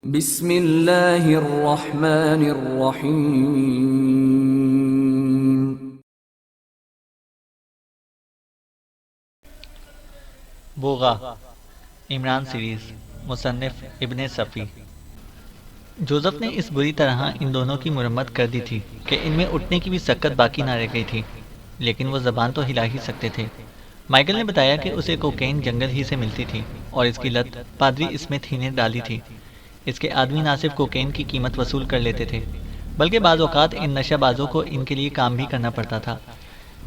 बिस्मिल्लाहिर्रहमानिर्रहीम। बोगा इमरान सीरीज मुसन्निफ इब्ने सफ़ी। जोसेफ ने इस बुरी तरह इन दोनों की मुरम्मत कर दी थी कि इनमें उठने की भी सक्कत बाकी ना रह गई थी, लेकिन वो ज़बान तो हिला ही सकते थे। माइकल ने बताया कि उसे कोकेन जंगल ही से मिलती थी और इसकी लत पादरी स्मिथ ही ने डाली थी। इसके आदमी ना सिर्फ कोकेन की कीमत वसूल कर लेते थे, बल्कि बाज़ औक़ात इन नशाबाजों को इनके लिए काम भी करना पड़ता था।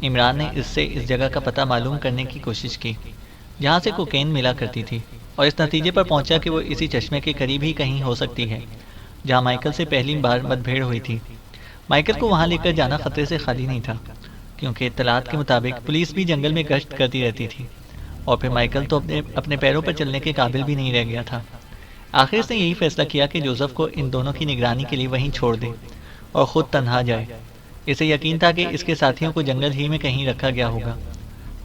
इमरान ने इससे इस जगह का पता मालूम करने की कोशिश की जहाँ से कोकेन मिला करती थी, और इस नतीजे पर पहुंचा कि वो इसी चश्मे के करीब ही कहीं हो सकती है जहाँ माइकल से पहली बार मतभेड़ हुई थी। माइकल को वहाँ लेकर जाना खतरे से खाली नहीं था, क्योंकि इत्तलात के मुताबिक पुलिस भी जंगल में गश्त करती रहती थी, और फिर माइकल तो अपने पैरों पर चलने के काबिल भी नहीं रह गया था। आखिर उसने यही फैसला किया कि जोसेफ को इन दोनों की निगरानी के लिए वहीं छोड़ दे और ख़ुद तन्हा जाए। इसे यकीन था कि इसके साथियों को जंगल ही में कहीं रखा गया होगा।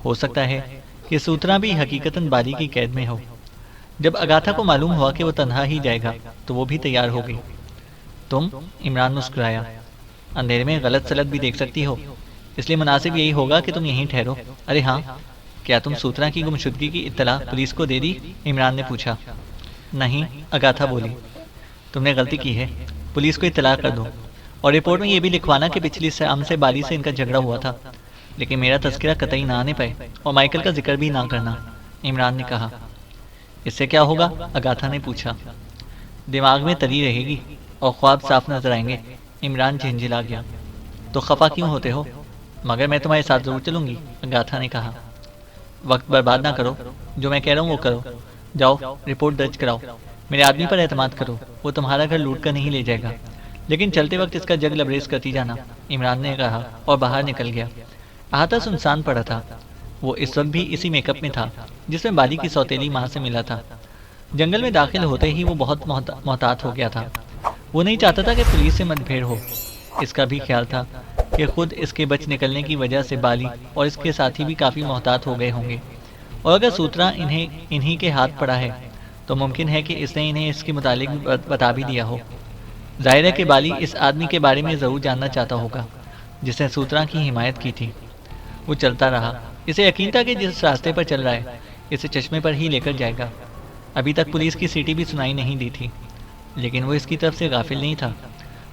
हो सकता है कि सूत्रा भी हकीकतन बारी की कैद में हो। जब अगाथा को मालूम हुआ कि वो तन्हा ही जाएगा तो वो भी तैयार हो गई। तुम? इमरान मुस्कुराया। अंधेरे में गलत सलत भी देख सकती हो, इसलिए मुनासिब यही होगा कि तुम यहीं ठहरो। अरे हाँ, क्या तुम सूत्रा की गुमशुदगी की इत्तला पुलिस को दे दी? इमरान ने पूछा। नहीं, अगाथा बोली। तुमने गलती की है, पुलिस को इत्तला कर दो और रिपोर्ट में ये भी लिखवाना कि पिछली शाम से बाली से इनका झगड़ा हुआ था, लेकिन मेरा तस्करा कतई ना आने पाए और माइकल का जिक्र भी ना करना, इमरान ने कहा। इससे क्या होगा? अगाथा ने पूछा। दिमाग में तरी रहेगी और ख्वाब साफ नजर आएंगे। इमरान झिंझिला गया। तो खफा क्यों होते हो? मगर मैं तुम्हारे साथ जरूर चलूंगी, अगाथा ने कहा। वक्त बर्बाद ना करो, जो मैं कह रहा हूँ वो करो। जाओ, रिपोर्ट दर्ज कराओ। मेरे आदमी पर एतमाद करो, वो तुम्हारा घर लूट कर नहीं ले जाएगा, लेकिन चलते वक्त इसका जग लबरेज करती जाना, इमरान ने कहा और बाहर निकल गया। अहाता सुनसान पड़ा था। वो इस वक्त भी इसी मेकअप में था जिसमें बाली की सौतेली माँ से मिला था। जंगल में दाखिल होते ही वो बहुत मोहतात हो गया था। वो नहीं चाहता था कि पुलिस से मतभेड़ हो। इसका भी ख्याल था कि खुद इसके बच निकलने की वजह से बाली और इसके साथी भी काफ़ी मोहतात हो गए होंगे, और अगर सूत्रा इन्हीं के हाथ पड़ा है तो मुमकिन है कि इसने इन्हें इसके मुतालिक बता भी दिया हो। जाहिर है कि बाली इस आदमी के बारे में ज़रूर जानना चाहता होगा जिसने सूत्रा की हिमायत की थी। वो चलता रहा। इसे यकीन था कि जिस रास्ते पर चल रहा है इसे चश्मे पर ही लेकर जाएगा। अभी तक पुलिस की सीटी भी सुनाई नहीं दी थी, लेकिन वो इसकी तरफ से गाफिल नहीं था।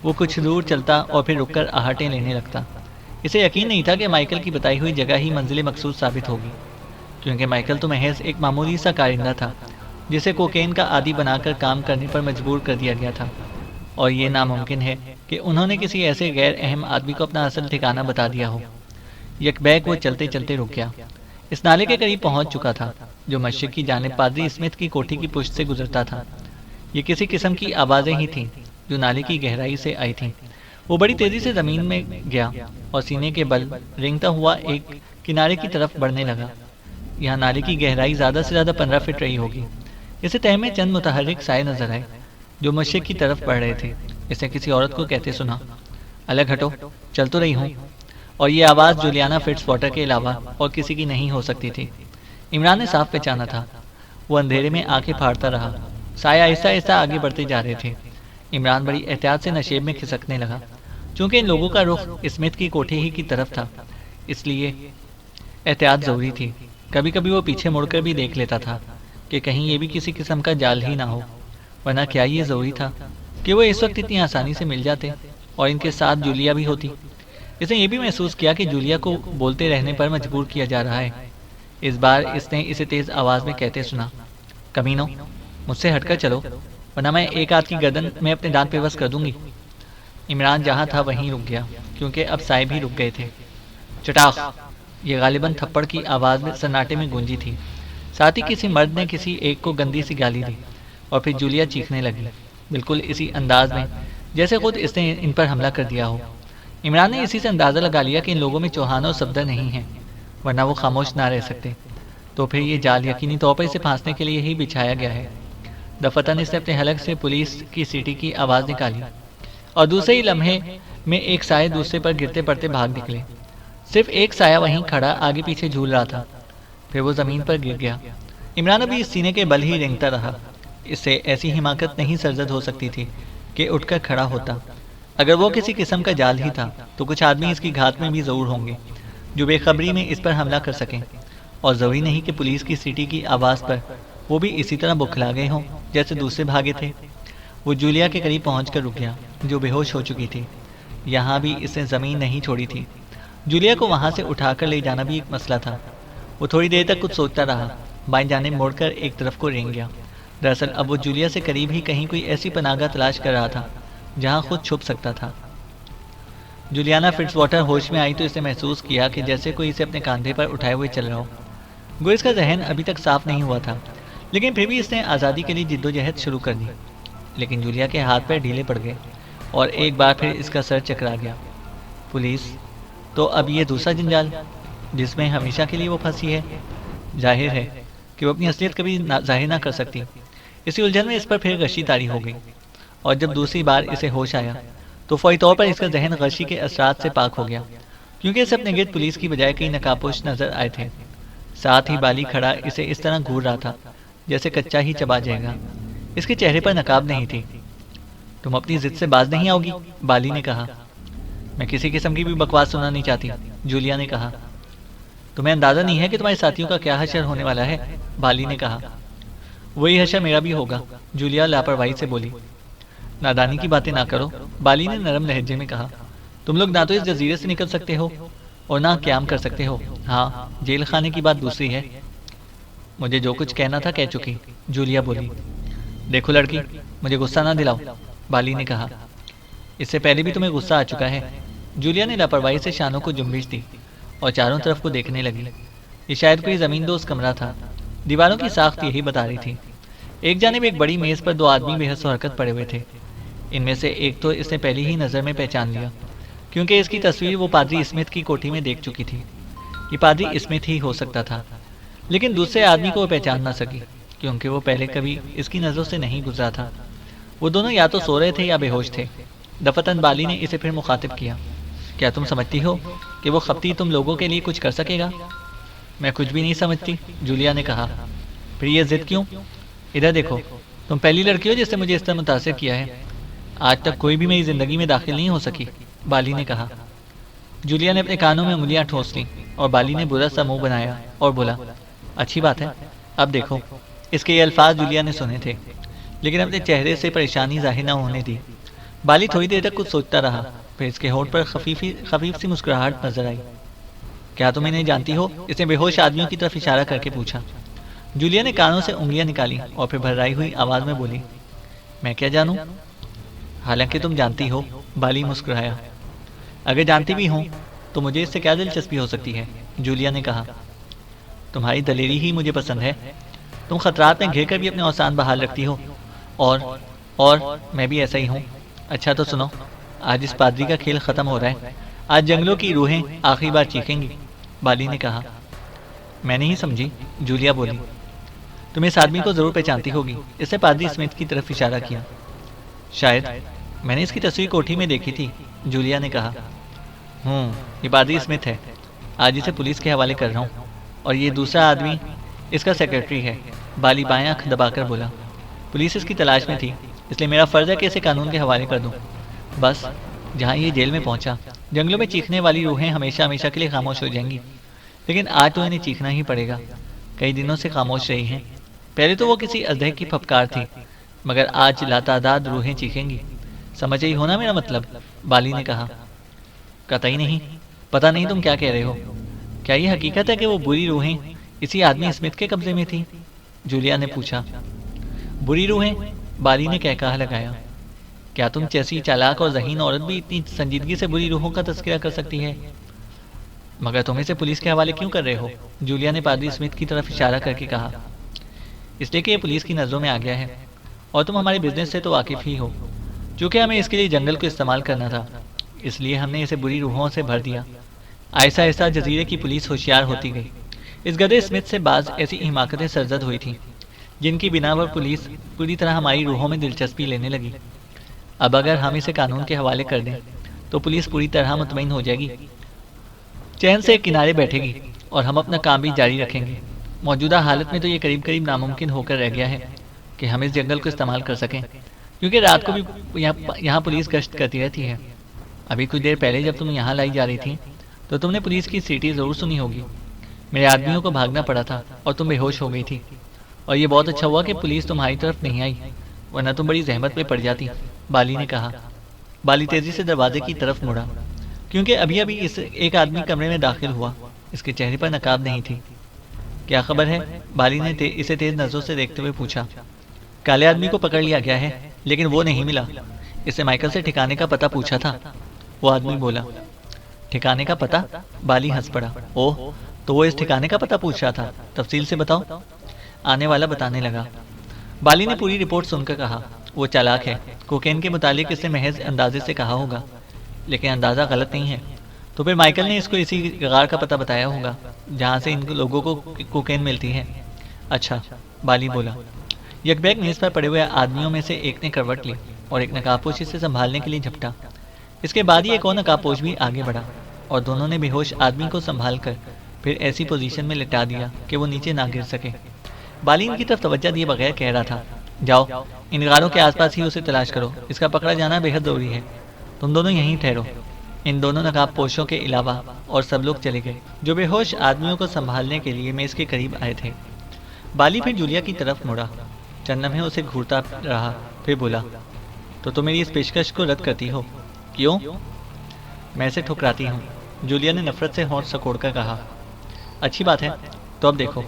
वो कुछ दूर चलता और फिर रुककर आहटें लेने लगता। इसे यकीन नहीं था कि माइकल की बताई हुई जगह ही मंजिल मकसूद साबित होगी, क्योंकि माइकल तो महज एक मामूली सा कारिंदा था जिसे कोकेन का आदी बनाकर काम करने पर मजबूर कर दिया गया था, और ये नामुमकिन है कि उन्होंने किसी ऐसे गैर अहम आदमी को अपना असल ठिकाना बता दिया हो। यकबैक वो चलते चलते रुक गया। इस नाले के करीब पहुंच चुका था जो मस्जिद की जानिब पादरी स्मिथ की कोठी की पुश्त से गुजरता था। ये किसी किस्म की आवाज़ें ही थीं जो नाले की गहराई से आई थीं। वो बड़ी तेज़ी से ज़मीन में गया और सीने के बल रेंगता हुआ एक किनारे की तरफ बढ़ने लगा। यहाँ नाले की गहराई ज़्यादा से ज़्यादा 15 फीट रही होगी। इसे तह में चंद मुतहर्रिक साए नजर आए जो मस्जिद की तरफ बढ़ रहे थे। इसने किसी औरत को कहते सुना, अलग हटो, चल तो रही हूँ। और ये आवाज़ जूलियाना फिट्जवाटर के अलावा और किसी की नहीं हो सकती थी। इमरान ने साफ पहचाना था। वो अंधेरे में आंखें फाड़ता रहा। साए आहिस्ता आहिस्ता आगे बढ़ते जा रहे थे। इमरान बड़ी एहतियात से नशेब में खिसकने लगा। चूंकि इन लोगों का रुख स्मिथ की कोठी ही की तरफ था, इसलिए एहतियात ज़रूरी थी। कभी कभी वो पीछे मुड़कर भी देख लेता था कि कहीं ये भी किसी किस्म का जाल ही ना हो, वरना क्या ये ज़रूरी था कि वो इस वक्त इतनी आसानी से मिल जाते और इनके साथ जूलिया भी होती। इसने ये भी महसूस किया कि जूलिया को बोलते रहने पर मजबूर किया जा रहा है। इस बार इसने इसे तेज़ आवाज़ में कहते सुना, कमीनो, मुझसे हटकर चलो, वरना मैं एक हाथ की गर्दन में अपने दांत पेवस कर दूंगी। इमरान जहाँ था वहीं रुक गया, क्योंकि अब साए भी रुक गए थे। चटाख! ये गालिबन थप्पड़ की आवाज़ में सन्नाटे में गूंजी थी। साथ ही किसी मर्द ने किसी एक को गंदी सी गाली दी और फिर जूलिया चीखने लगी, बिल्कुल इसी अंदाज में जैसे खुद इसने इन पर हमला कर दिया हो। इमरान ने इसी से अंदाज़ा लगा लिया कि इन लोगों में चौहान और सफदर नहीं हैं, वरना वो खामोश ना रह सकते। तो फिर ये जाल यकीनी तौर पर इसे फांसने के लिए ही बिछाया गया है। दफतन इसने अपने हलक से पुलिस की सीटी की आवाज़ निकाली और दूसरे ही लम्हे में एक साए दूसरे पर गिरते पड़ते भाग निकले। सिर्फ एक साया वहीं खड़ा आगे पीछे झूल रहा था। फिर वो ज़मीन पर गिर गया। इमरान अभी इस सीने के बल ही रेंगता रहा। जूलिया, इससे ऐसी हिमाकत नहीं सरजद हो सकती थी कि उठकर खड़ा होता। अगर वो किसी किस्म का जाल ही था तो कुछ आदमी इसकी घात में भी ज़रूर होंगे जो बेखबरी में इस पर हमला कर सकें, और ज़रूरी नहीं कि पुलिस की सीटी की आवाज़ पर वो भी इसी तरह बुखला गए हों जैसे दूसरे भागे थे। वो जूलिया के करीब पहुंचकर रुक गया, जो बेहोश हो चुकी थी। यहाँ भी इसने ज़मीन नहीं छोड़ी थी। जूलिया को वहाँ से उठाकर ले जाना भी एक मसला था। वो थोड़ी देर तक कुछ सोचता रहा, बाएं जानिब मुड़कर एक तरफ को रेंग गया। दरअसल अब वो जूलिया से करीब ही कहीं कोई ऐसी पनाहगाह तलाश कर रहा था जहाँ खुद छुप सकता था। जूलियाना फिट्जवाटर होश में आई तो इसने महसूस किया कि जैसे कोई इसे अपने कंधे पर उठाए हुए चल रहा हो। गो इसका जहन अभी तक साफ नहीं हुआ था, लेकिन फिर भी इसने आज़ादी के लिए जिद्दोजहद शुरू कर दी। लेकिन जूलिया के हाथ पैर ढीले पड़ गए और एक बार फिर इसका सर चकरा गया। पुलिस, तो अब ये दूसरा जंजाल जिसमें हमेशा के लिए वो फंसी है। जाहिर है कि वो अपनी असलियत कभी जाहिर ना कर सकती। इसी उलझन में इस पर फिर गशी तारी हो गई, और जब दूसरी बार इसे होश आया तो फौरी तौर पर इसका जहन गशी के असरात से पाक हो गया, क्योंकि इसे अपने गिर्द पुलिस की बजाय कई नकाबपोश नजर आए थे। साथ ही बाली खड़ा इसे इस तरह घूर रहा था जैसे कच्चा ही चबा जाएगा। इसके चेहरे पर नकाब नहीं थी। तुम अपनी जिद से बाज नहीं आओगी, बाली ने कहा। मैं किसी किस्म की भी बकवास सुनना नहीं चाहती, जूलिया ने कहा। तुम्हें अंदाजा नहीं है कि तुम्हारे साथियों का क्या हशर होने वाला है, बाली ने कहा। वही हशर मेरा भी होगा, जूलिया लापरवाही से बोली। नादानी की बातें ना करो, बाली ने नरम लहजे में कहा। तुम लोग ना तो इस जजीरे से निकल सकते हो और ना क्याम कर सकते हो। हाँ, जेल खाने की बात दूसरी है। मुझे जो कुछ कहना था कह चुकी, जूलिया बोली। देखो लड़की, मुझे गुस्सा ना दिलाओ, बाली ने कहा। इससे पहले भी तुम्हें गुस्सा आ चुका है। जूलिया ने लापरवाही से शानों को जुम्बिश दी और चारों तरफ को देखने लगी। ये शायद कोई ज़मींदोज़ कमरा था। दीवारों की साख्त यही बता रही थी। एक जानिब एक बड़ी मेज़ पर दो आदमी बेहस हरकत पड़े हुए थे। इनमें से एक तो इसने पहली ही नज़र में पहचान लिया, क्योंकि इसकी तस्वीर वो पादरी स्मिथ की कोठी में देख चुकी थी। ये पादरी स्मिथ ही हो सकता था। लेकिन दूसरे आदमी को वो पहचान ना सकी, क्योंकि वो पहले कभी इसकी नज़रों से नहीं गुजरा था। वो दोनों या तो सो रहे थे या बेहोश थे। दफतन बाली ने इसे फिर मुखातिब किया। क्या तुम समझती हो कि वो खपती तुम लोगों के लिए कुछ कर सकेगा? मैं कुछ भी नहीं समझती, जूलिया ने कहा। फिर ये जिद क्यों? इधर देखो, तुम पहली लड़की हो जिसने मुझे इस तरह मुतासिर किया है। आज तक कोई भी मेरी जिंदगी में दाखिल नहीं हो सकी, बाली ने कहा। जूलिया ने अपने कानों में उंगलियां ठोंस ली और बाली ने बुरा सा मुंह बनाया और बोला, अच्छी बात है। अब देखो, इसके ये अल्फाज जूलिया ने सुने थे, लेकिन अपने चेहरे से परेशानी जाहिर न होने दी। बाली थोड़ी देर तक कुछ सोचता रहा, फिर इसके होंठ पर खफीफ सी मुस्कुराहट नजर आई। क्या तुम इन्हें जानती हो? इसने बेहोश आदमियों की तरफ इशारा करके पूछा। जूलिया ने कानों से उंगलियां निकाली और फिर भर्राई हुई आवाज में बोली, मैं क्या जानूं? हालांकि तुम जानती हो, बाली मुस्कुराया। अगर जानती भी हूं तो मुझे इससे क्या दिलचस्पी हो सकती है, जूलिया ने कहा। तुम्हारी दलेरी ही मुझे पसंद है। तुम खतरात में घिर कर भी अपने औसान बहाल रखती हो, और मैं भी ऐसा ही हूँ। अच्छा तो सुनो, आज इस पादरी का खेल खत्म हो रहा है। आज जंगलों की रूहें आखिरी बार चीखेंगी, बाली ने कहा। मैं नहीं समझी, जूलिया बोली। तुम इस आदमी को जरूर पहचानती होगी, इसने पादरी स्मिथ की तरफ इशारा किया। शायद मैंने इसकी तस्वीर कोठी में देखी थी, जूलिया ने कहा। ये पादरी स्मिथ है। आज इसे पुलिस के हवाले कर रहा हूँ, और ये दूसरा आदमी इसका सेक्रेटरी है, बाली बाएं आंख दबाकर बोला। पुलिस इसकी तलाश में थी, इसलिए मेरा फर्ज है कि इसे कानून के हवाले कर दूं। बस जहां ये जेल में पहुंचा, जंगलों में चीखने वाली रूहें हमेशा हमेशा के लिए खामोश हो जाएंगी, लेकिन आज तो इन्हें चीखना ही पड़ेगा। कई दिनों से खामोश रही हैं। पहले तो वो किसी अजदह की फपकार थी, मगर आज लातादाद रूहें चीखेंगी। समझ ही होना मेरा मतलब, बाली ने कहा। कतई नहीं, पता नहीं तुम क्या कह रहे हो। क्या ये हकीकत है कि वो बुरी रूहें इसी आदमी स्मिथ के कब्जे में थी? जूलिया ने पूछा। बुरी रूहें? बाली ने कहकहा लगाया। क्या तुम जैसी चालाक और ज़हीन औरत भी इतनी संजीदगी से बुरी रूहों का तज़किरा कर सकती है? मगर तुम इसे पुलिस के हवाले क्यों कर रहे हो? जूलिया ने पादरी स्मिथ की तरफ इशारा करके कहा। इसलिए कि ये पुलिस की नज़रों में आ गया है, और तुम हमारे बिजनेस से तो वाकिफ़ ही हो। चूँकि हमें इसके लिए जंगल को इस्तेमाल करना था, इसलिए हमने इसे बुरी रूहों से भर दिया। आहिस्ता आहिस्ता जजीरे की पुलिस होशियार होती गई। इस गधे स्मिथ से बाज ऐसी हिमाकतें सरजद हुई थीं, जिनकी बिना पर पुलिस पूरी तरह हमारी रूहों में दिलचस्पी लेने लगी। अब अगर हम इसे कानून के हवाले कर दें तो पुलिस पूरी तरह मुतमईन हो जाएगी, चैन से किनारे बैठेगी, और हम अपना काम भी जारी रखेंगे। मौजूदा हालत में तो ये करीब करीब नामुमकिन होकर रह गया है। कि हम इस जंगल को इस्तेमाल कर सकें, क्योंकि रात को भी यहाँ पुलिस गश्त करती रहती है। अभी कुछ देर पहले जब तुम यहाँ लाई जा रही थी तो तुमने पुलिस की सीटी ज़रूर सुनी होगी। मेरे आदमियों को भागना पड़ा था और तुम बेहोश हो गई थी, और ये बहुत अच्छा हुआ कि पुलिस तुम्हारी तरफ नहीं आई, वरना तुम बड़ी जहमत में पड़ जाती, बाली ने कहा। बाली तेजी से दरवाजे की तरफ मुड़ा, क्योंकि अभी अभी इस एक आदमी कमरे में दाखिल हुआ। इसके चेहरे पर नकाब नहीं थी। क्या खबर है? बाली ने इसे तेज नजरों से देखते हुए पूछा। काले आदमी को पकड़ लिया गया है, लेकिन वो नहीं मिला। इससे माइकल से ठिकाने का पता पूछा था, वो आदमी बोला। ठिकाने का पता? बाली हंस पड़ा। ओह, तो वो इस ठिकाने का पता पूछ रहा था, तफसील से बताओ। आने वाला बताने लगा। बाली ने पूरी रिपोर्ट सुनकर कहा, वो चालाक है। कोकेन के मुतालिक इसने महज अंदाजे से कहा होगा, लेकिन अंदाज़ा गलत नहीं है। तो फिर माइकल ने इसको इसी गार का पता बताया होगा जहाँ से इन लोगों को कोकेन मिलती है। अच्छा, बाली बोला। यकबैग मेज पर पड़े हुए आदमियों में से एक ने करवट ली और एक नकाबपोश इसे संभालने के लिए झपटा। इसके बाद ही एक और नकाबपोश भी आगे बढ़ा और दोनों ने बेहोश आदमी को संभाल कर फिर ऐसी पोजीशन में लिटा दिया कि वो नीचे ना गिर सके। बाली इनकी तरफ तवज्जो दिए बगैर कह रहा था, जाओ इन गारों के आसपास ही उसे तलाश करो, इसका पकड़ा जाना बेहद जरूरी है। तुम दोनों यहीं ठहरो। इन दोनों नकाबपोशों के अलावा और सब लोग चले गए जो बेहोश आदमियों को संभालने के लिए मेज के करीब आए थे। बाली फिर जूलिया की तरफ मुड़ा, चंद लम्हे उसे घूरता रहा, फिर बोला, तो तुम मेरी इस पेशकश को रद्द करती हो? क्यों? मैं इसे ठुकराती हूँ, जूलिया ने नफरत से होंठ सकोड़कर कहा। अच्छी बात है, तो अब देखो।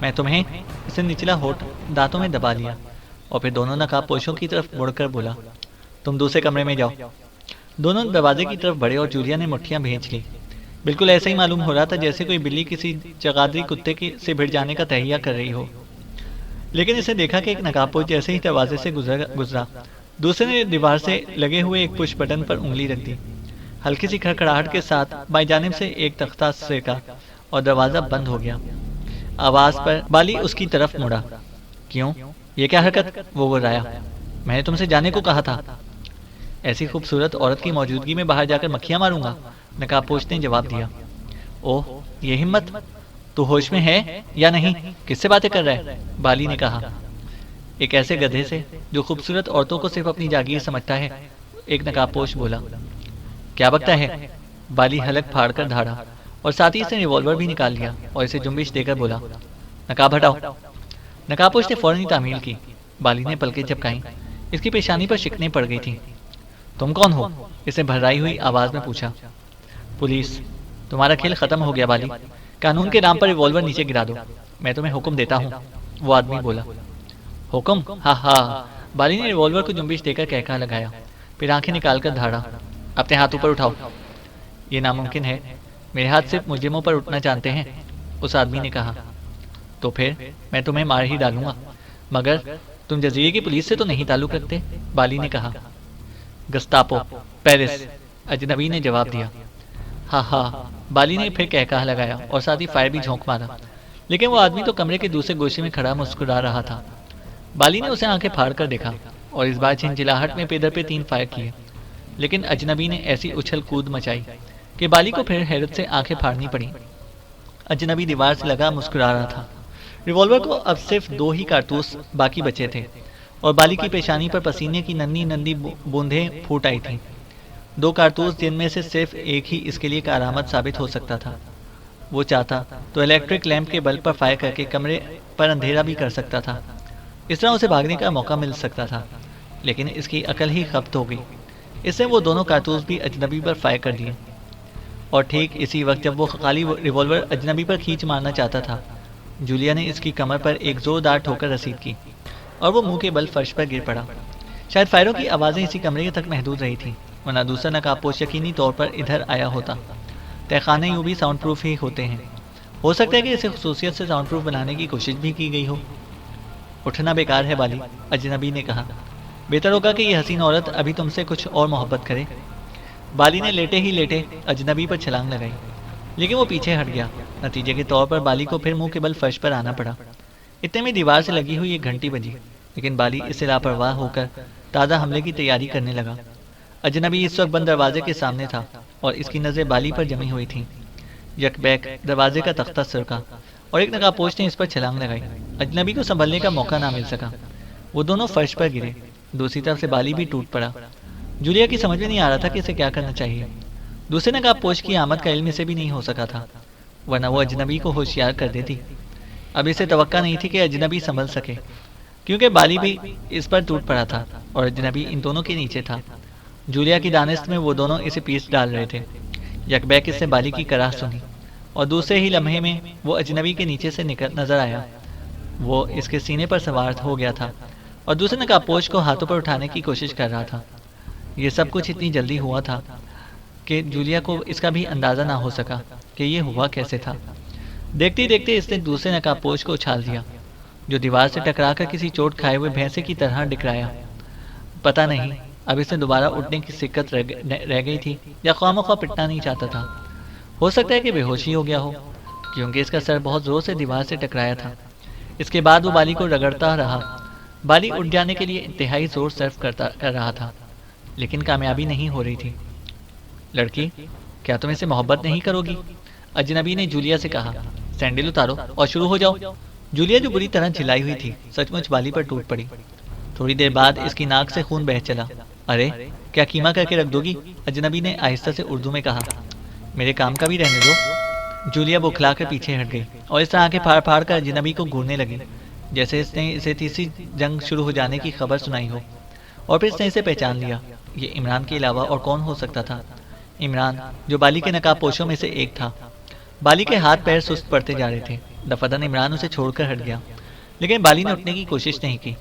मैं तुम्हें इसे निचला होठ दांतों में दबा लिया और फिर दोनों नकाबपोशों की तरफ मुड़कर बोला, तुम दूसरे कमरे में जाओ। दोनों दरवाजे की तरफ बढ़े और जूलिया ने मुट्ठियां भींच ली। बिल्कुल ऐसा ही मालूम हो रहा था जैसे कोई बिल्ली किसी चगादरी कुत्ते से भिड़ जाने का तहिया कर रही हो। लेकिन इसे देखा कि एक नकाबपोश जैसे ही दरवाजे से गुजरा, दूसरे ने दीवार से लगे हुए एक पुश बटन पर उंगली रख दी। हल्की सी खड़खड़ाहट के साथ बाई जानिब से एक तख्ता सरका और दरवाजा बंद हो गया। आवाज पर बाली उसकी तरफ मुड़ा। क्यों? ये क्या हरकत? वो गुर्राया। मैंने तुमसे जाने को कहा था। ऐसी खूबसूरत औरत की मौजूदगी में बाहर जाकर मक्खियां मारूंगा, नकाबपोश ने जवाब दिया। ओह, ये हिम्मत! तू होश में है या नहीं? किससे बातें कर रहा है? बाली ने कहा। एक ऐसे गधे से जो खूबसूरत औरतों को सिर्फ अपनी जागीर समझता है, एक नकाबपोश बोला। क्या बकता है? बाली हलक फाड़ कर धाड़ा और साथ ही इसने रिवॉल्वर भी निकाल लिया और इसे जुम्बिश देकर बोला, नकाब हटाओ। नकाबपोश ने फौरन ही तामील की। बाली ने पलकें झपकाई। इसकी पेशानी पर शिकने पड़ गई थी। तुम कौन हो? इसने भर्राई हुई आवाज में पूछा। पुलिस। तुम्हारा खेल खत्म हो गया बाली, कानून के नाम पर रिवॉल्वर नीचे गिरा दो, मैं तुम्हें हुक्म देता हूँ, वो आदमी बोला। हुक्म? हा हा। बाली ने रिवॉल्वर को जुम्बिश देकर कहका लगाया, फिर आंखें निकालकर धाड़ा। अपने हाथ ऊपर उठाओ। ये नामुमकिन है, मेरे हाथ सिर्फ मुजरिमों पर उठना जानते हैं, उस आदमी ने कहा। तो फिर मैं तुम्हें मार ही डालूंगा, मगर तुम जजीरे की पुलिस से तो नहीं ताल्लुक रखते, बाली ने कहा। गस्तापो, पेरिस, अजनबी ने जवाब दिया। हा हा। बाली ने फिर कहका लगाया और साथ ही फायर भी झोंक मारा, लेकिन वो आदमी तो कमरे के दूसरे गोशे में खड़ा मुस्कुरा रहा था। बाली ने उसे आंखें फाड़ कर देखा और इस बार झिंझिलाहट में पेदर पे 3 फायर किए, लेकिन अजनबी ने ऐसी उछल कूद मचाई कि बाली को फिर हैरत से आंखें फाड़नी पड़ी। अजनबी दीवार से लगा मुस्कुरा रहा था। रिवॉल्वर को अब सिर्फ 2 ही कारतूस बाकी बचे थे और बाली की पेशानी पर पसीने की नन्ही नन्ही बूंदें फूट आई थीं। 2 कारतूस जिनमें से सिर्फ एक ही इसके लिए करामत साबित हो सकता था। वो चाहता तो इलेक्ट्रिक लैंप के बल्ब पर फायर करके कमरे पर अंधेरा भी कर सकता था। इस तरह उसे भागने का मौका मिल सकता था, लेकिन इसकी अकल ही खप्त हो गई। इससे वो दोनों कारतूस भी अजनबी पर फायर कर दिए और ठीक इसी वक्त जब वो खाली रिवॉल्वर अजनबी पर खींच मारना चाहता था, जूलिया ने इसकी कमर पर एक जोरदार ठोकर रसीद की और वो मुंह के बल फर्श पर गिर पड़ा। शायद फायरों की आवाज़ें इसी कमरे तक महदूद रही थी, वरना दूसरा नकाबपोश यकीनी तौर पर इधर आया होता। तहखाने यूँ भी साउंड प्रूफ ही होते हैं। हो सकता है कि इसे खसूसियत से साउंड प्रूफ बनाने की कोशिश भी की गई हो। उठना बेकार है बाली, अजनबी ने कहा। बेहतर होगा कि यह हसीन औरत अभी तुमसे कुछ और मोहब्बत करे। बाली ने लेटे ही लेटे अजनबी पर छलांग लगाई, लेकिन वो पीछे हट गया। नतीजे के तौर पर बाली को फिर मुंह के बल फर्श पर आना पड़ा। इतने में दीवार से लगी हुई एक घंटी बजी, लेकिन बाली इससे लापरवाह होकर ताज़ा हमले की तैयारी करने लगा। अजनबी इस वक्त बंद दरवाजे के सामने था और इसकी नज़रें बाली पर जमी हुई थीं। यकबैक दरवाजे का तख्ता सरका और एक नकाबपोश ने इस पर छलांग लगाई। अजनबी को संभलने का मौका ना मिल सका। वो दोनों फर्श पर गिरे। दूसरी तरफ से बाली भी टूट पड़ा। जूलिया की समझ में नहीं आ रहा था कि इसे क्या करना चाहिए। दूसरे नकाबपोश की आमद का इल्म इसे भी नहीं हो सका था, वरना वो अजनबी को होशियार कर देती। अब इसे तवक्का नहीं थी कि अजनबी संभल सके, क्योंकि बाली भी इस पर टूट पड़ा था और अजनबी इन दोनों के नीचे था। जूलिया की दानिश में वो दोनों इसे पीस डाल रहे थे। यकबैक इसने बाली की कराह सुनी और दूसरे ही लम्हे में वो अजनबी के नीचे से निकल नजर आया। वो इसके सीने पर सवार हो गया था और दूसरे नकाबपोश को हाथों पर उठाने की कोशिश कर रहा था। ये सब कुछ इतनी जल्दी हुआ था कि जूलिया को इसका भी अंदाज़ा ना हो सका कि ये हुआ कैसे था। देखते ही देखते इसने दूसरे नकाबपोश को उछाल दिया, जो दीवार से टकराकर किसी चोट खाए हुए भैंसे की तरह डिकराया। पता नहीं अब इसने दोबारा उठने की सिक्कत रह गई थी या ख्वामख्वाह पिटना नहीं चाहता था। हो सकता है कि बेहोशी हो गया हो, क्योंकि इसका सर बहुत जोर से दीवार से टकराया था। इसके बाद वो बाली को रगड़ता रहा। बाली उठ जाने के लिए इंतहाई जोर सर्फ कर रहा था, लेकिन कामयाबी नहीं हो रही थी। लड़की, क्या तुम इसे मोहब्बत नहीं करोगी? अजनबी ने जूलिया से कहा। सैंडल उतारो और शुरू हो जाओ। जूलिया, जो बुरी तरह झिलाई हुई थी, सचमुच बाली पर टूट पड़ी। थोड़ी देर बाद इसकी नाक से खून बह चला। अरे, क्या कीमा करके रख दोगी? अजनबी ने आहिस्ता से उर्दू में कहा। मेरे काम का भी रहने दो। जूलिया बौखला कर पीछे हट गई और इस तरह आंखें फाड़ फाड़ कर अजनबी को घूरने लगी, जैसे इसने इसे तीसरी जंग शुरू हो जाने की खबर सुनाई हो। और फिर इसने इसे पहचान लिया। ये इमरान के अलावा और कौन हो सकता था? इमरान, जो बाली के नकाबपोशों में से एक था। बाली के हाथ पैर सुस्त पड़ते जा रहे थे। दफादन इमरान उसे छोड़कर हट गया, लेकिन बाली ने उठने की कोशिश नहीं की।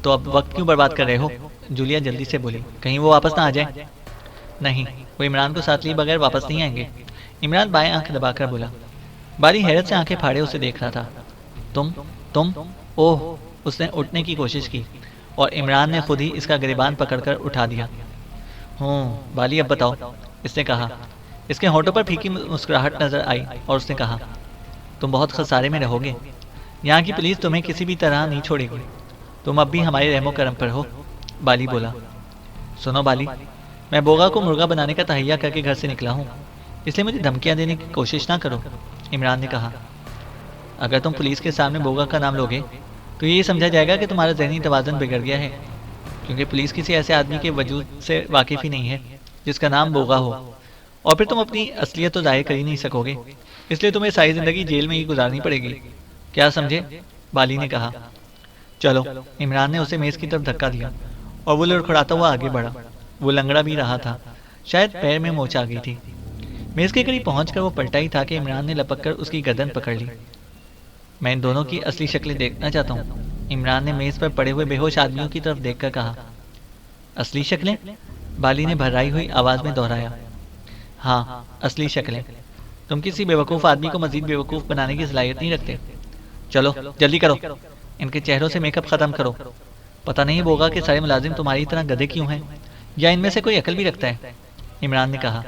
तो अब वक्त क्यों बर्बाद कर रहे हो? जूलिया जल्दी से बोली। कहीं वो वापस ना आ जाए। नहीं, वो इमरान को साथ लिए बगैर वापस नहीं आएंगे। इमरान बाएं आंख दबाकर बोला। बाली हैरत से आंखें फाड़े उसे देख रहा था। तुम ओह! उसने उठने की कोशिश की और इमरान ने खुद ही इसका गिरबान पकड़कर उठा दिया। बाली, अब बताओ, इसने कहा। इसके होठों पर फीकी मुस्कुराहट नजर आई और उसने कहा, तुम बहुत खसारे में रहोगे। यहाँ की पुलिस तुम्हें किसी भी तरह नहीं छोड़ेगी। तुम अब भी हमारे रहमो करम पर हो। बाली बोला। सुनो बाली, मैं बोगा को मुर्गा बनाने का तहैया करके घर से निकला हूँ, इसलिए मुझे धमकियाँ देने की कोशिश ना करो। इमरान ने कहा। अगर तुम पुलिस के सामने बोगा का नाम लोगे तो ये समझा जाएगा कि तुम्हारा जहनी तवाज़ुन बिगड़ गया है, क्योंकि पुलिस किसी ऐसे आदमी के वजूद से वाकिफ़ ही नहीं है जिसका नाम बोगा हो, और फिर तुम अपनी असलियत तो जाहिर कर ही नहीं सकोगे, इसलिए तुम्हें सारी ज़िंदगी जेल में ही गुजारनी पड़ेगी। क्या समझे? बाली ने कहा। चलो। इमरान ने उसे मेज़ की तरफ धक्का दिया और वो लड़खड़ाता हुआ आगे बढ़ा। वो लंगड़ा भी रहा था, शायद पैर में मोच आ गई थी। मेज़ के करीब पहुंचकर वो पलटा ही था कि इमरान ने लपक कर उसकी गर्दन पकड़ ली। मैं इन दोनों की असली शक्लें देखना चाहता हूँ। इमरान ने मेज़ पर पड़े हुए बेहोश आदमियों की तरफ देखकर कहा। असली शक्लें? बाली ने भर्राई हुई आवाज़ में दोहराया। हाँ, असली शक्लें। तुम किसी बेवकूफ़ आदमी को मजीद बेवकूफ़ बनाने की सलाहियत नहीं रखते। चलो जल्दी करो, इनके चेहरों से मेकअप ख़त्म करो। पता नहीं बोगा कि सारे मुलाजिम तुम्हारी तरह गधे क्यों हैं, या इनमें से कोई अकल भी रखता है। इमरान ने कहा।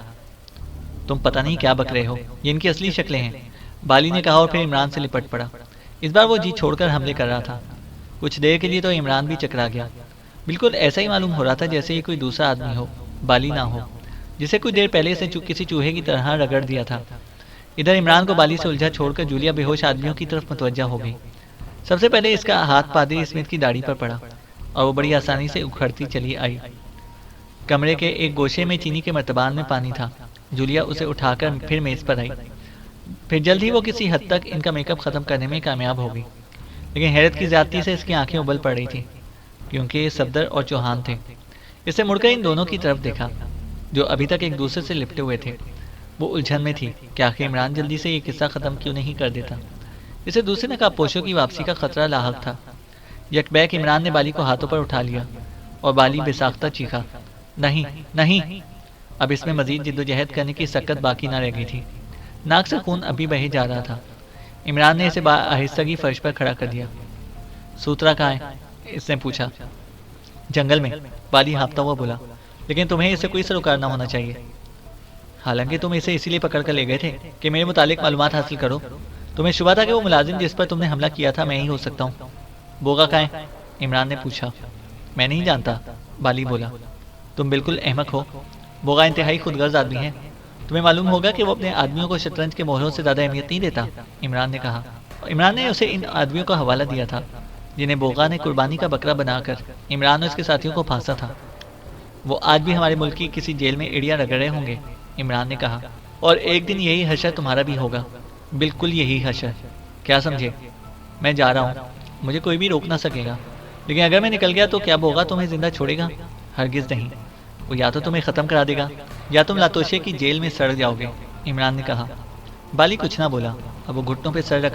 तुम पता नहीं क्या बक रहे हो, ये इनकी असली शक्लें हैं, बाली ने कहा और फिर इमरान से लिपट पड़ा। इस बार वो जी छोड़कर हमले कर रहा था। कुछ देर के लिए तो इमरान भी चकरा गया। बिल्कुल ऐसा ही मालूम हो रहा था जैसे ये कोई दूसरा आदमी हो, बाली ना हो, जिसे कुछ देर पहले से किसी चूहे की तरह रगड़ दिया था। इधर इमरान को बाली से उलझा छोड़कर जूलिया बेहोश आदमियों की तरफ मुतवज्जा हो गई। सबसे पहले इसका हाथ पादरी स्मिथ की दाढ़ी पर पड़ा और वो बड़ी आसानी से उखड़ती चली आई। कमरे के एक गोशे में चीनी के मर्तबान में पानी था। जूलिया उसे उठाकर फिर मेज़ पर आई। फिर जल्द ही वो किसी हद तक इनका मेकअप ख़त्म करने में कामयाब हो गई, लेकिन हैरत की ज़्यादती से इसकी आंखें उबल पड़ रही थी, क्योंकि ये सफदर और चौहान थे। इसने मुड़कर इन दोनों की तरफ देखा, जो अभी तक एक दूसरे से लिपटे हुए थे। वो उलझन में थी कि आखिर इमरान जल्दी से ये किस्सा ख़त्म क्यों नहीं कर देता। इसे दूसरे नकाबपोशों की वापसी का खतरा लाहक था। यकबैक इमरान ने बाली को हाथों पर उठा लिया और बाली बेसाख्ता चीखा, नहीं नहीं। अब इसमें मजीद जिद्दोजहद करने की सकत बाकी ना रह गई थी। नाक से खून अभी बहे जा रहा था। इमरान ने इसे आहिस्तगी फर्श पर खड़ा कर दिया। सूत्रा कहाँ है? इसने पूछा। जंगल में, बाली हाँफता हुआ बोला, लेकिन तुम्हें इसे कोई सरोकार ना होना चाहिए। हालांकि तुम इसे इसीलिए पकड़ कर ले गए थे कि मेरे मुतालिक मालूमात हासिल करो। तुम्हें शुबा था कि वो मुलाजिम जिस पर तुमने हमला किया था मैं ही हो सकता हूँ। बोगा कहाँ है? इमरान ने पूछा। मैं नहीं जानता, बाली बोला। तुम बिल्कुल अहमक हो। बोगा इंतहाई खुदगर्ज आदमी है। तुम्हें मालूम होगा कि वो अपने आदमियों को शतरंज के मोहरों से ज़्यादा अहमियत नहीं देता। इमरान ने कहा। इमरान ने उसे इन आदमियों का हवाला दिया था जिन्हें बोगा ने कुर्बानी का बकरा बनाकर इमरान और उसके साथियों को फांसा था, वो आज भी हमारे मुल्क की किसी जेल में एड़ियाँ रगड़ रहे होंगे। इमरान ने कहा, और एक दिन यही हशर तुम्हारा भी होगा, बिल्कुल यही हशर। क्या समझे? मैं जा रहा हूँ, मुझे कोई भी रोक ना सकेगा, लेकिन अगर मैं निकल गया तो क्या बोगा तुम्हें जिंदा छोड़ेगा? हरगिज़ नहीं, वो या तो तुम्हें ख़त्म करा देगा या तुम लातोशे की जेल में सड़ जाओगे। इमरान ने कहा। बाली कुछ ना बोला, अब वो घुटनों पर सर रख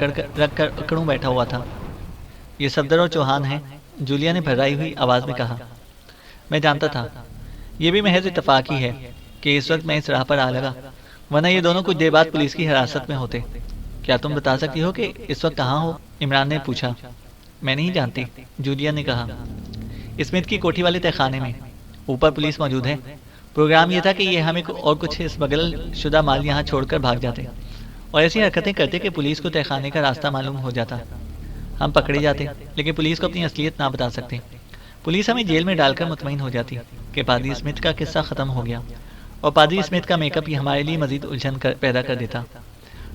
कर अकड़ूं बैठा हुआ था। ये सफदर और चौहान हैं, जूलिया ने भर्राई हुई आवाज़ में कहा। मैं जानता था, ये भी महज इत्तफाक ही है कि इस वक्त मैं इस राह पर आ लगा, वरना ये दोनों कुछ देर बाद पुलिस की हिरासत में होते। क्या तुम बता सकती हो कि इस वक्त कहाँ हो? इमरान ने पूछा। मैं नहीं जानती, जूलिया ने कहा। स्मिथ की कोठी वाले तहखाने में, ऊपर पुलिस मौजूद है। प्रोग्राम ये था कि ये हमें और कुछ स्मगल शुदा माल यहाँ छोड़कर भाग जाते, और ऐसी हरकतें करते कि पुलिस को तहखाने का रास्ता मालूम हो जाता। हम पकड़े जाते, लेकिन पुलिस को अपनी असलियत ना बता सकते। पुलिस हमें जेल में डालकर मुतमईन हो जाती कि पादरी स्मिथ का किस्सा ख़त्म हो गया, और पादरी स्मिथ का मेकअप ही हमारे लिए मजीद उलझन पैदा कर देता।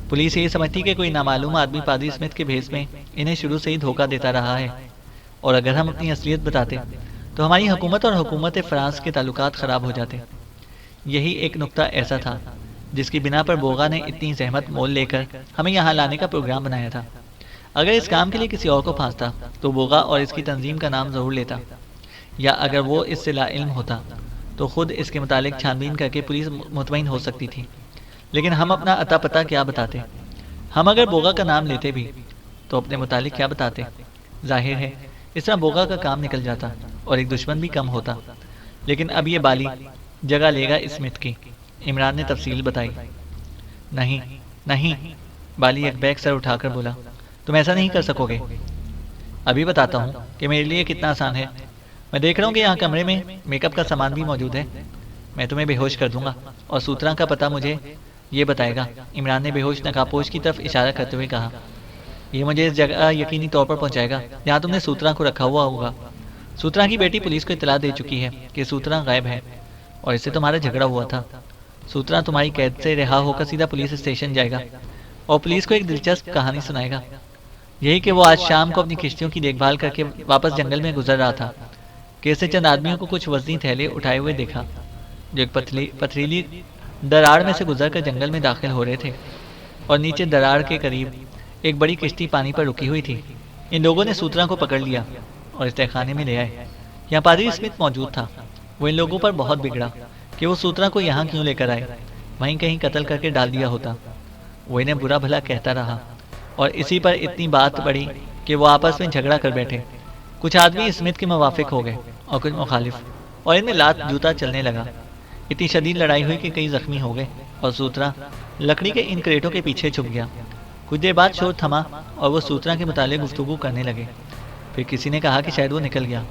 पुलिस ये समझती कि कोई नामालूम आदमी पादरी स्मिथ के भेस में इन्हें शुरू से ही धोखा देता रहा है, और अगर हम अपनी असलियत बताते तो हमारी हुकूमत और हुकूमत फ्रांस के ताल्लुकात ख़राब हो जाते। यही एक नुक्ता ऐसा था जिसकी बिना पर बोगा ने इतनी जहमत मोल लेकर हमें यहाँ लाने का प्रोग्राम बनाया था। अगर इस काम के लिए किसी और को फांसता तो बोगा और इसकी तंजीम का नाम ज़रूर लेता, या अगर वो इससे लाइल्म होता तो खुद इसके मुतालिक छानबीन करके पुलिस मुतमईन हो सकती थी। लेकिन हम अपना अता पता क्या बताते? हम अगर बोगा का नाम लेते भी तो अपने मुतालिक क्या बताते? जाहिर है इस तरह बोगा का काम निकल जाता और एक दुश्मन भी कम होता। लेकिन अब ये बाली जगह लेगा स्मिथ की। इमरान ने तफसील बताई। नहीं नहीं, बाली एक बैग सर उठाकर बोला, तुम ऐसा नहीं कर सकोगे। अभी बताता हूँ कि मेरे लिए कितना आसान है। मैं देख रहा हूँ कि यहाँ कमरे में मेकअप का सामान भी मौजूद है। मैं तुम्हें बेहोश कर दूंगा और सूत्रा का पता मुझे ये बताएगा। इमरान ने बेहोश नकाबपोश की तरफ इशारा करते हुए कहा। ये मुझे इस जगह यकीनी तौर पर पहुँचाएगा जहाँ तुमने सूत्रा को रखा हुआ होगा। सूत्रा की बेटी पुलिस को इतला दे चुकी है कि सूत्रा गायब है और इससे तुम्हारा झगड़ा हुआ था। सूत्रा तुम्हारी कैद से रिहा होकर सीधा पुलिस स्टेशन जाएगा और पुलिस को एक दिलचस्प कहानी सुनाएगा, यही कि वो आज शाम को अपनी किश्तियों की देखभाल करके वापस जंगल में गुजर रहा था कि इसने चंद आदमियों को कुछ वजनी थैले उठाए हुए देखा जो एक पथरीली दरार में से गुजरकर जंगल में दाखिल हो रहे थे, और नीचे दरार के करीब एक बड़ी किश्ती पानी पर रुकी हुई थी। इन लोगों ने सूत्रा को पकड़ लिया और इस तहखाने में ले आए। यहाँ पादरी स्मिथ मौजूद था। वो इन लोगों पर बहुत बिगड़ा कि वो सूत्रा को यहाँ क्यों लेकर आए, वहीं कहीं कत्ल करके डाल दिया होता। वो इन्हें बुरा भला कहता रहा और इसी पर इतनी बात बढ़ी कि वो आपस में झगड़ा कर बैठे। कुछ आदमी स्मिथ के मुवाफिक हो गए और कुछ मुखालिफ, और इनमें लात जूता चलने लगा। इतनी शदीद लड़ाई हुई कि कई जख्मी हो गए और सूत्रा लकड़ी के इन क्रेटों के पीछे छुप गया। कुछ देर बाद शोर थमा और वो सूत्रा के मुतालिक गुफ्तगू करने लगे। फिर किसी ने कहा कि शायद वो निकल गया।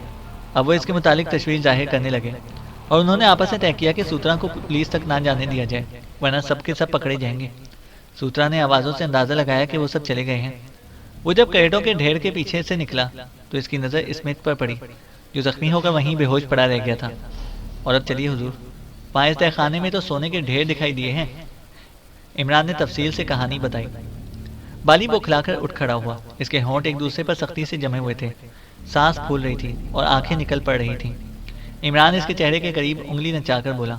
अब वो इसके मुतालिक तशवीर जाहिर करने लगे और उन्होंने आपस में तय किया कि सूत्रा को पुलिस तक ना जाने दिया जाए, वरना सब के सब पकड़े जाएंगे। सूत्रा ने आवाज़ों से अंदाज़ा लगाया कि वो सब चले गए हैं। वो जब क्रेटों के ढेर के पीछे से निकला तो इसकी नज़र स्मिथ पर पड़ी, जो जख्मी होकर वहीं बेहोश पड़ा रह गया था। और अब चलिए हुजूर, पाए तहखाने में तो सोने के ढेर दिखाई दिए हैं। इमरान ने तफसील से कहानी बताई। बाली बौखलाकर उठ खड़ा हुआ। इसके होंठ एक दूसरे पर सख्ती से जमे हुए थे, सांस फूल रही थी और आंखें निकल पड़ रही थीं। इमरान इसके चेहरे के करीब उंगली नचाकर बोला,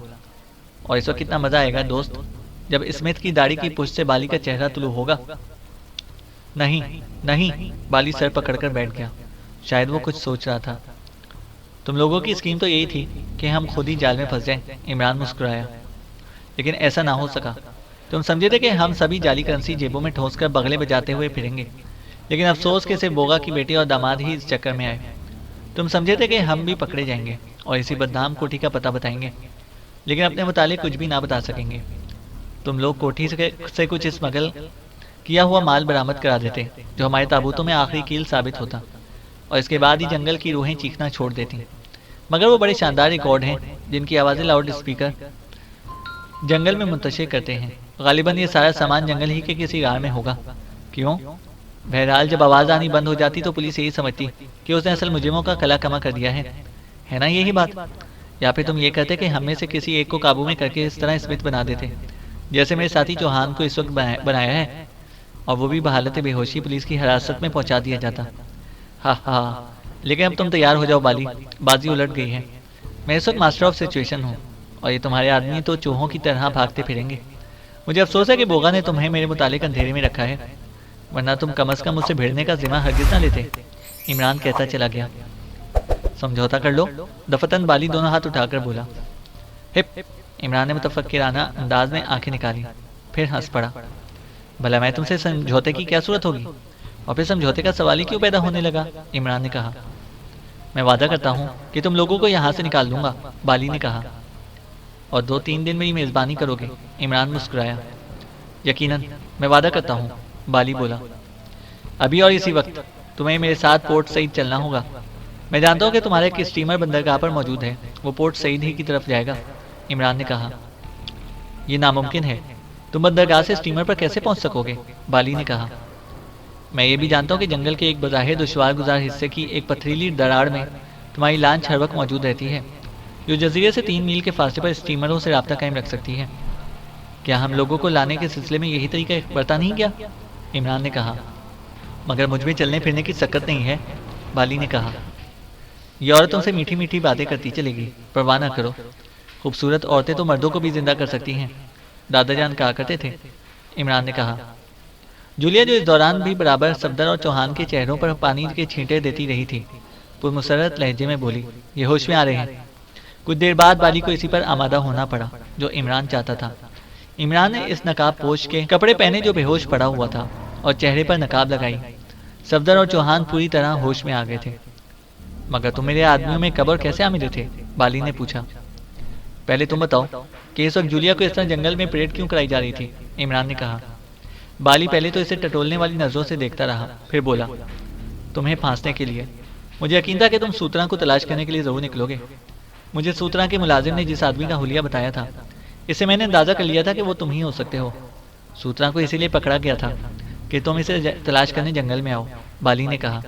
और इस वक्त कितना मजा आएगा दोस्त, जब स्मिथ की दाढ़ी की पुष्ट से बाली का चेहरा तुलू होगा। नहीं नहीं, बाली सर पकड़कर बैठ गया। शायद वो कुछ सोच रहा था। तुम लोगों की स्कीम तो यही थी कि हम खुद ही जाल में फंस जाएं। इमरान मुस्कुराया। लेकिन ऐसा ना हो सका। तुम समझे थे कि हम सभी जाली करेंसी जेबों में ठोंस कर बगले बजाते हुए फिरेंगे, लेकिन अफसोस कि सिर्फ बोगा की बेटी और दामाद ही इस चक्कर में आए। तुम समझे थे कि हम भी पकड़े जाएंगे और इसी बदनाम कोठी का पता बताएंगे, लेकिन अपने मुतालिक कुछ भी ना बता सकेंगे। तुम लोग कोठी से कुछ स्मगल किया हुआ माल बरामद करा देते जो हमारे ताबूतों में आखिरी कील साबित होता, और इसके बाद ही जंगल की रूहें चीखना छोड़ देती। मगर वो बड़े शानदार रिकॉर्ड हैं जिनकी आवाज़ें लाउड स्पीकर जंगल में मुंतशिर करते हैं। गालिबन ये सारा सामान जंगल ही के किसी गार में होगा। क्यों? बहरहाल जब आवाज़ आनी बंद हो जाती तो पुलिस यही समझती कि उसने असल मुजरिमों का कला कमा कर दिया है ना यही बात? या फिर तुम ये कहते कि हम में से किसी एक को काबू में करके इस तरह स्मिथ बना देते, जैसे मेरे साथी चौहान को इस वक्त बनाया है, और वो भी बहालत बेहोशी पुलिस की हिरासत में पहुंचा दिया जाता। हा हा, लेकिन अब तुम तैयार हो जाओ बाली, बाजी उलट गई है। मैं इस वक्त मास्टर ऑफ सिचुएशन हूँ और ये तुम्हारे आदमी तो चूहों की तरह भागते फिरेंगे। मुझे अफसोस है कि बोगा ने तुम्हें मेरे मुतालिक अंधेरे में रखा है, वरना तुम कम अज कम मुझसे भिड़ने का जिम्मा हरगिज ना लेते। इमरान कहता चला गया। समझौता कर लो, दफतन बाली दोनों हाथ उठाकर बोला। हिप। इमरान ने मुतफक्किराना अंदाज में आंखें निकाली, फिर हंस पड़ा। भला मैं तुमसे समझौते की क्या सूरत होगी, और फिर समझौते का सवाल ही क्यों पैदा होने लगा। इमरान ने कहा। मैं वादा करता हूँ कि तुम लोगों को यहाँ से निकाल दूंगा, बाली ने कहा। और 2-3 दिन मेरी मेज़बानी करोगे। इमरान मुस्कुराया। यकीनन, मैं वादा करता हूँ, बाली बोला। अभी और इसी वक्त तुम्हें मेरे साथ पोर्ट सईद चलना होगा। मैं जानता हूँ कि तुम्हारा एक स्टीमर बंदरगाह पर मौजूद है, वो पोर्ट सईद ही की तरफ जाएगा। इमरान ने कहा। यह नामुमकिन है, तुम बंदरगाह से स्टीमर पर कैसे पहुंच सकोगे, बाली ने कहा। मैं ये भी जानता हूँ कि जंगल के एक बज़ाहिर दुश्वार गुजार हिस्से की एक पथरीली दरार में तुम्हारी लांच हर वक्त मौजूद रहती है, जो जजीरे से 3 मील के फासले पर स्टीमरों से राब्ता कायम रख सकती है। क्या हम लोगों को लाने के सिलसिले में यही तरीका बरता नहीं गया। इमरान ने कहा। मगर मुझ में चलने फिरने की सकत नहीं है, बाली ने कहा। ये औरत तुमसे मीठी मीठी बातें करती चलेगी, परवाह ना करो। खूबसूरत औरतें तो मर्दों को भी जिंदा कर सकती हैं, दादाजान कहा करते थे। इमरान ने कहा। जूलिया, जो इस दौरान भी बराबर सफदर और चौहान के चेहरों पर पानी के छींटे देती रही थी, पुरमुसरत लहजे में बोली। ये होश में आ रहे हैं। कुछ देर बाद बाली को इसी पर आमादा होना पड़ा जो इमरान चाहता था। इमरान ने इस नकाब पोश के कपड़े पहने जो बेहोश पड़ा हुआ था और चेहरे पर नकाब लगाई। सफदर और चौहान पूरी तरह होश में आ गए थे। मगर तुम मेरे आदमियों में कब और कैसे आ मिले थे, बाली ने पूछा। पहले तुम बताओ कि इस वक्त जूलिया को इस तरह जंगल में परेड क्यों कराई जा रही थी, इमरान ने कहा। बाली पहले तो इसे टटोलने वाली नजरों से देखता रहा, फिर बोला। तुम्हें फांसने के लिए। मुझे यकीन था कि तुम सूत्रा को तलाश करने के लिए जरूर निकलोगे। मुझे सूत्रा के मुलाजिम ने जिस आदमी का हुलिया बताया था, इससे मैंने अंदाजा कर लिया था कि वो तुम ही हो सकते हो। सूत्रा को इसीलिए पकड़ा गया था कि तुम इसे तलाश करने जंगल में आओ, बाली ने कहा।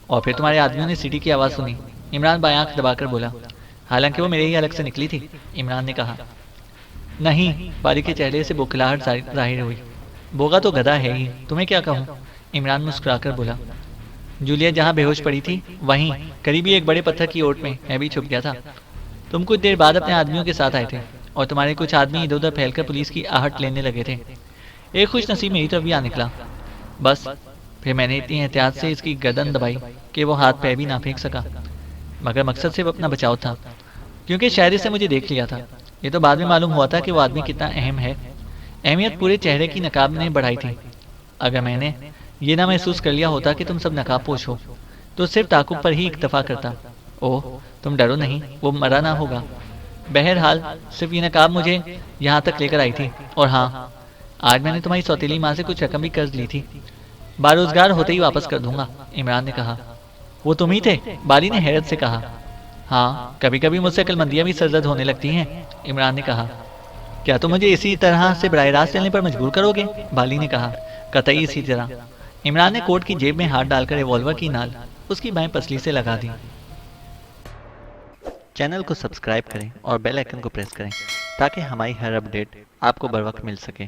और फिर तुम्हारे आदमियों ने सीटी की आवाज़ सुनी, इमरान बाएं आंख दबाकर बोला। हालांकि वो मेरे ही अलग से निकली थी, इमरान ने कहा। नहीं, बाली के चेहरे से बौखलाहट जाहिर हुई। बोगा तो गधा है ही, तुम्हें क्या कहूँ, इमरान मुस्कुराकर बोला। जूलिया जहाँ बेहोश पड़ी थी, वहीं करीबी एक बड़े पत्थर की ओट में मैं भी छुप गया था। तुम कुछ देर बाद अपने आदमियों के साथ आए थे और तुम्हारे कुछ आदमी इधर उधर फैलकर पुलिस की आहट लेने लगे थे। एक खुश नसीब मेरी तरफ भी आ निकला। बस फिर मैंने इतनी एहतियात से इसकी गर्दन दबाई कि वो हाथ पैर भी ना फेंक सका। मगर मकसद सिर्फ अपना बचाव था, क्योंकि शायद इसने मुझे देख लिया था। ये तो बाद में मालूम हुआ था कि वो आदमी कितना अहम है। अहमियत पूरे चेहरे की नकाब ने बढ़ाई थी। अगर मैंने ये ना महसूस कर लिया होता कि तुम सब नकाब पोश हो, तो सिर्फ ताकुब पर ही इक्तफा करता। ओह, तुम डरो नहीं, वो मरा ना होगा। बहरहाल सिर्फ ये नकाब मुझे यहाँ तक लेकर आई थी। और हाँ, आज मैंने तुम्हारी सौतीली माँ से कुछ रकम भी कर्ज ली थी, बारोजगार होते ही वापस कर दूंगा, इमरान ने कहा। वो तुम ही थे, बाली ने हैरत से कहा। हाँ, कभी कभी मुझसे अक्लमंदियाँ भी सरजद होने लगती हैं, इमरान ने कहा। क्या तुम मुझे इसी तरह से बराह रास्त चलने पर मजबूर करोगे, बाली ने कहा। कतई इसी तरह। इमरान ने कोट की जेब में हाथ डालकर रिवॉल्वर की नाल उसकी बाएं पसली से लगा दी। चैनल को सब्सक्राइब करें और बेल आइकन को प्रेस करें ताकि हमारी हर अपडेट आपको बर वक्त मिल सके।